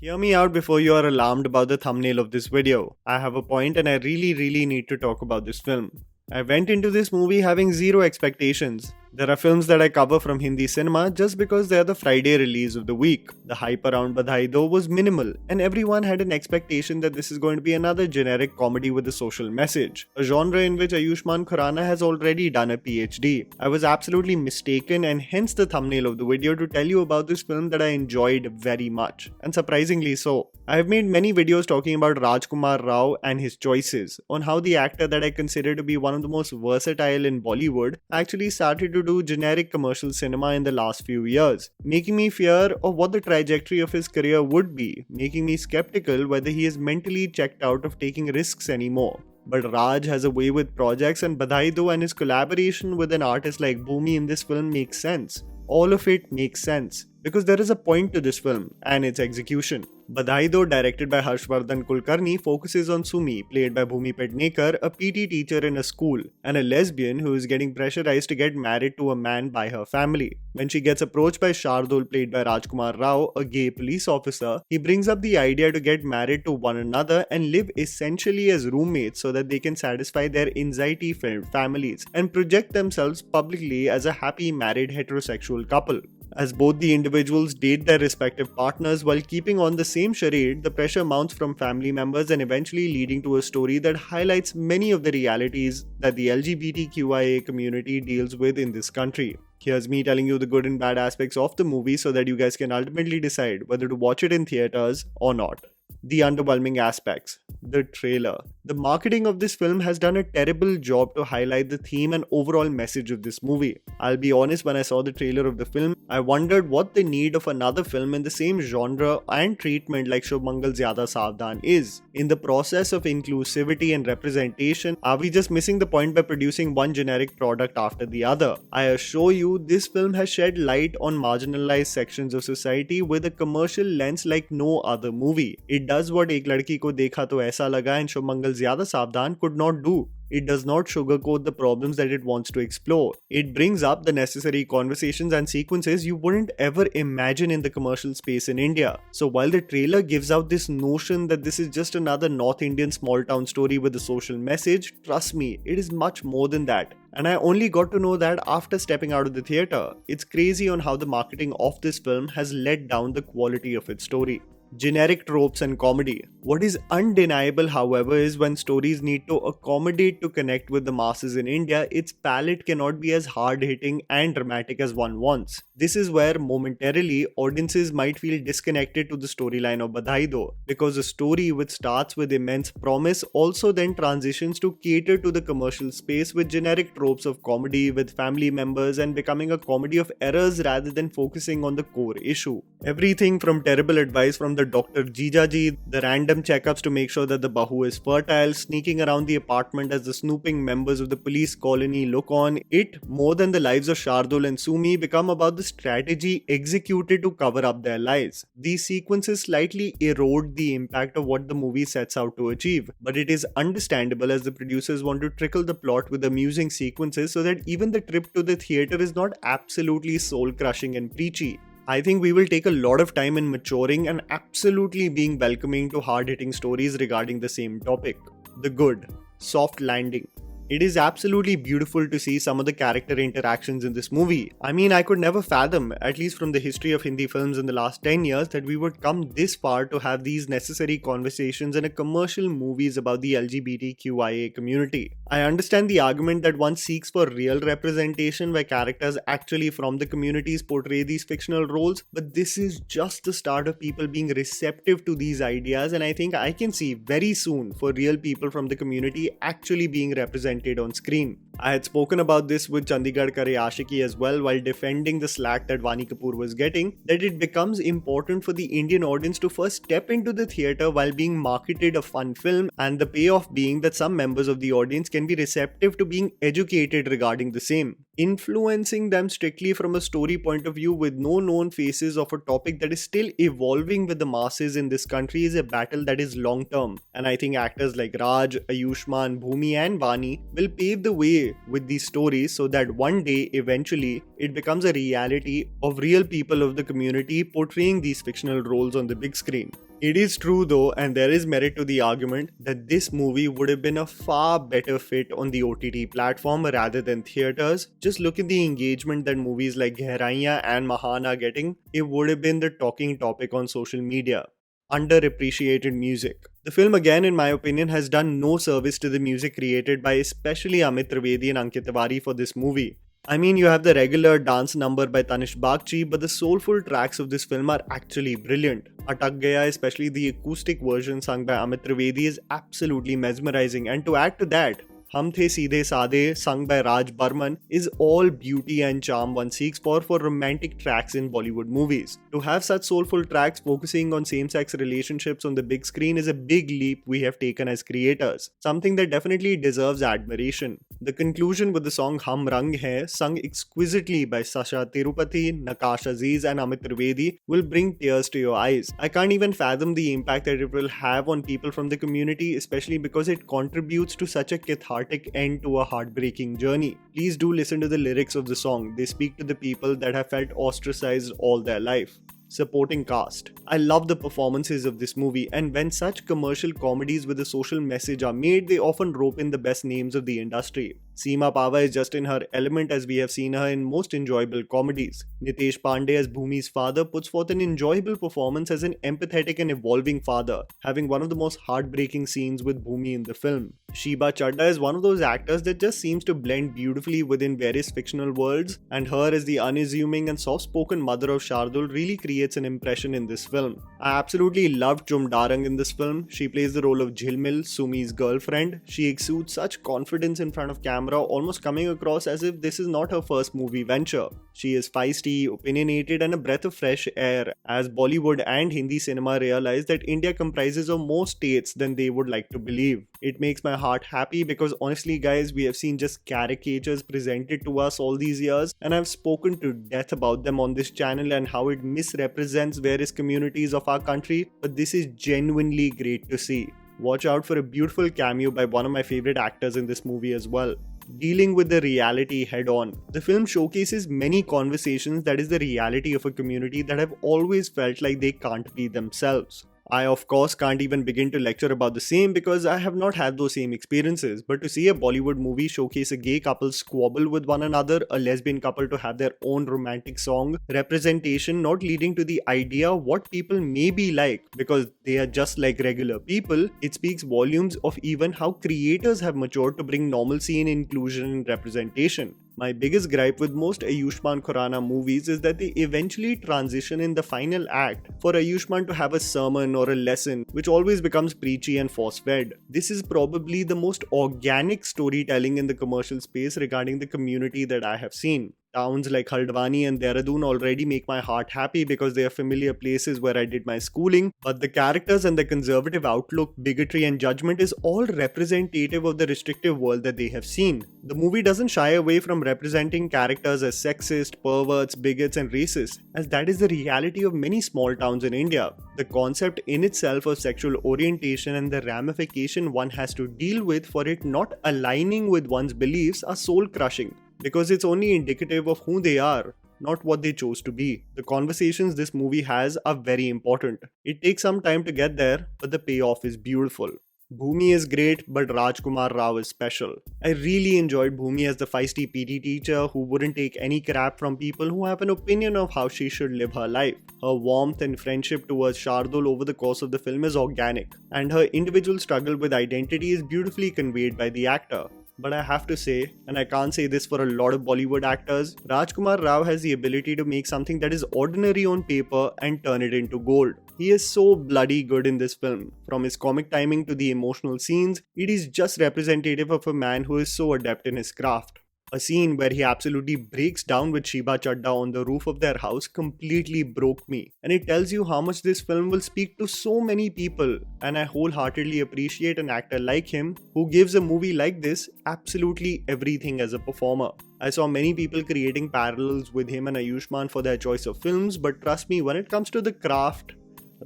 Hear me out before you are alarmed about the thumbnail of this video. I have a point and I really need to talk about this film. I went into this movie having zero expectations. There are films that I cover from Hindi cinema just because they are the Friday release of the week. The hype around Badhaai though was minimal, and everyone had an expectation that this is going to be another generic comedy with a social message, a genre in which Ayushmann Khurrana has already done a PhD. I was absolutely mistaken, and hence the thumbnail of the video to tell you about this film that I enjoyed very much, and surprisingly so. I have made many videos talking about Rajkummar Rao and his choices, on how the actor that I consider to be one of the most versatile in Bollywood actually started to do generic commercial cinema in the last few years, making me fear of what the trajectory of his career would be, making me skeptical whether he is mentally checked out of taking risks anymore. But Raj has a way with projects, and Badhaai though and his collaboration with an artist like Bhumi in this film makes sense. All of it makes sense, because there is a point to this film and its execution. Badhaai though, directed by Harshvardhan Kulkarni, focuses on Sumi, played by Bhumi Pednekar, a PT teacher in a school, and a lesbian who is getting pressurized to get married to a man by her family. When she gets approached by Shardul, played by Rajkummar Rao, a gay police officer, he brings up the idea to get married to one another and live essentially as roommates so that they can satisfy their anxiety-filled families and project themselves publicly as a happy married heterosexual couple. As both the individuals date their respective partners while keeping on the same charade, the pressure mounts from family members and eventually leading to a story that highlights many of the realities that the LGBTQIA community deals with in this country. Here's me telling you the good and bad aspects of the movie so that you guys can ultimately decide whether to watch it in theaters or not. The underwhelming aspects. The trailer. The marketing of this film has done a terrible job to highlight the theme and overall message of this movie. I'll be honest, when I saw the trailer of the film, I wondered what the need of another film in the same genre and treatment like Shubh Mangal Zyada Savdhan is. In the process of inclusivity and representation, are we just missing the point by producing one generic product after the other? I assure you, this film has shed light on marginalized sections of society with a commercial lens like no other movie. It does what Ek Ladki Ko Dekha To Aisa Laga and Shubh Mangal Zyada Savdhan could not do. It does not sugarcoat the problems that it wants to explore. It brings up the necessary conversations and sequences you wouldn't ever imagine in the commercial space in India. So while the trailer gives out this notion that this is just another North Indian small town story with a social message, trust me, it is much more than that. And I only got to know that after stepping out of the theatre. It's crazy on how the marketing of this film has let down the quality of its story. Generic tropes and comedy. What is undeniable, however, is when stories need to accommodate to connect with the masses in India, its palette cannot be as hard-hitting and dramatic as one wants. This is where momentarily audiences might feel disconnected to the storyline of Badhaai though, because a story which starts with immense promise also then transitions to cater to the commercial space with generic tropes of comedy with family members and becoming a comedy of errors rather than focusing on the core issue. Everything from terrible advice from the Dr. Jijaji, the random checkups to make sure that the Bahu is fertile, sneaking around the apartment as the snooping members of the police colony look on, it, more than the lives of Shardul and Sumi, become about the strategy executed to cover up their lies. These sequences slightly erode the impact of what the movie sets out to achieve, but it is understandable as the producers want to trickle the plot with amusing sequences so that even the trip to the theatre is not absolutely soul-crushing and preachy. I think we will take a lot of time in maturing and absolutely being welcoming to hard-hitting stories regarding the same topic. The good. Soft landing. It is absolutely beautiful to see some of the character interactions in this movie. I mean, I could never fathom, at least from the history of Hindi films in the last 10 years, that we would come this far to have these necessary conversations in a commercial movies about the LGBTQIA community. I understand the argument that one seeks for real representation where characters actually from the communities portray these fictional roles, but this is just the start of people being receptive to these ideas, and I think I can see very soon for real people from the community actually being represented on screen. I had spoken about this with Chandigarh Kare Aashiki as well while defending the slack that Vani Kapoor was getting, that it becomes important for the Indian audience to first step into the theatre while being marketed a fun film, and the payoff being that some members of the audience can be receptive to being educated regarding the same. Influencing them strictly from a story point of view with no known faces of a topic that is still evolving with the masses in this country is a battle that is long term, and I think actors like Raj, Ayushmann, Bhumi and Vani will pave the way with these stories so that one day eventually it becomes a reality of real people of the community portraying these fictional roles on the big screen. It is true though, and there is merit to the argument that this movie would have been a far better fit on the OTT platform rather than theaters. Just look at the engagement that movies like Gehraiyan and Mahan are getting. It would have been the talking topic on social media. Underappreciated music. The film, again, in my opinion, has done no service to the music created by especially Amit Trivedi and Ankit Tiwari for this movie. I mean, you have the regular dance number by Tanish Bagchi, but the soulful tracks of this film are actually brilliant. Atak Gaya, especially the acoustic version sung by Amit Trivedi, is absolutely mesmerizing. And to add to that, Hum The Seedhe Saadhe, sung by Raj Barman, is all beauty and charm one seeks for romantic tracks in Bollywood movies. To have such soulful tracks focusing on same-sex relationships on the big screen is a big leap we have taken as creators, something that definitely deserves admiration. The conclusion with the song Hum Rang Hai, sung exquisitely by Sasha Tirupati, Nakash Aziz and Amit Trivedi, will bring tears to your eyes. I can't even fathom the impact that it will have on people from the community, especially because it contributes to such a cathartic end to a heartbreaking journey. Please do listen to the lyrics of the song. They speak to the people that have felt ostracized all their life. Supporting cast. I love the performances of this movie, and when such commercial comedies with a social message are made, they often rope in the best names of the industry. Seema Pava is just in her element, as we have seen her in most enjoyable comedies. Nitesh Pandey as Bhumi's father puts forth an enjoyable performance as an empathetic and evolving father, having one of the most heartbreaking scenes with Bhumi in the film. Sheba Chadda is one of those actors that just seems to blend beautifully within various fictional worlds, and her as the unassuming and soft-spoken mother of Shardul really creates an impression in this film. I absolutely loved Chum Darang in this film. She plays the role of Jhilmil, Sumi's girlfriend. She exudes such confidence in front of camera, almost coming across as if this is not her first movie venture. She is feisty, opinionated, and a breath of fresh air, as Bollywood and Hindi cinema realize that India comprises of more states than they would like to believe. It makes my heart happy because honestly guys, we have seen just caricatures presented to us all these years, and I've spoken to death about them on this channel and how it misrepresents various communities of our country, but this is genuinely great to see. Watch out for a beautiful cameo by one of my favorite actors in this movie as well. Dealing with the reality head on. The film showcases many conversations that is the reality of a community that have always felt like they can't be themselves. I of course can't even begin to lecture about the same because I have not had those same experiences, but to see a Bollywood movie showcase a gay couple squabble with one another, a lesbian couple to have their own romantic song, representation not leading to the idea what people may be like because they are just like regular people, it speaks volumes of even how creators have matured to bring normalcy and inclusion and representation. My biggest gripe with most Ayushmann Khurrana movies is that they eventually transition in the final act for Ayushmann to have a sermon or a lesson, which always becomes preachy and force-fed. This is probably the most organic storytelling in the commercial space regarding the community that I have seen. Towns like Haldwani and Dehradun already make my heart happy because they are familiar places where I did my schooling, but the characters and the conservative outlook, bigotry and judgment is all representative of the restrictive world that they have seen. The movie doesn't shy away from representing characters as sexist, perverts, bigots and racist, as that is the reality of many small towns in India. The concept in itself of sexual orientation and the ramification one has to deal with for it not aligning with one's beliefs are soul-crushing, because it's only indicative of who they are, not what they chose to be. The conversations this movie has are very important. It takes some time to get there, but the payoff is beautiful. Bhumi is great, but Rajkummar Rao is special. I really enjoyed Bhumi as the feisty PT teacher who wouldn't take any crap from people who have an opinion of how she should live her life. Her warmth and friendship towards Shardul over the course of the film is organic, and her individual struggle with identity is beautifully conveyed by the actor. But I have to say, and I can't say this for a lot of Bollywood actors, Rajkummar Rao has the ability to make something that is ordinary on paper and turn it into gold. He is so bloody good in this film. From his comic timing to the emotional scenes, it is just representative of a man who is so adept in his craft. A scene where he absolutely breaks down with Sheba Chadda on the roof of their house completely broke me. And it tells you how much this film will speak to so many people. And I wholeheartedly appreciate an actor like him who gives a movie like this absolutely everything as a performer. I saw many people creating parallels with him and Ayushmann for their choice of films, but trust me, when it comes to the craft,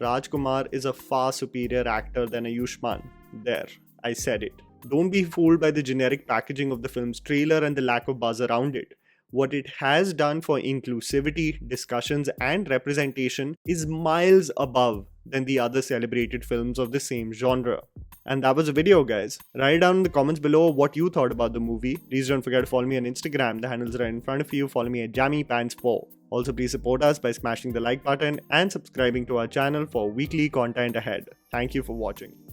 Rajkumar is a far superior actor than Ayushmann. There, I said it. Don't be fooled by the generic packaging of the film's trailer and the lack of buzz around it. What it has done for inclusivity, discussions, and representation is miles above than the other celebrated films of the same genre. And that was the video, guys. Write down in the comments below what you thought about the movie. Please don't forget to follow me on Instagram. The handle's right in front of you. Follow me at JammyPants4. Also, please support us by smashing the like button and subscribing to our channel for weekly content ahead. Thank you for watching.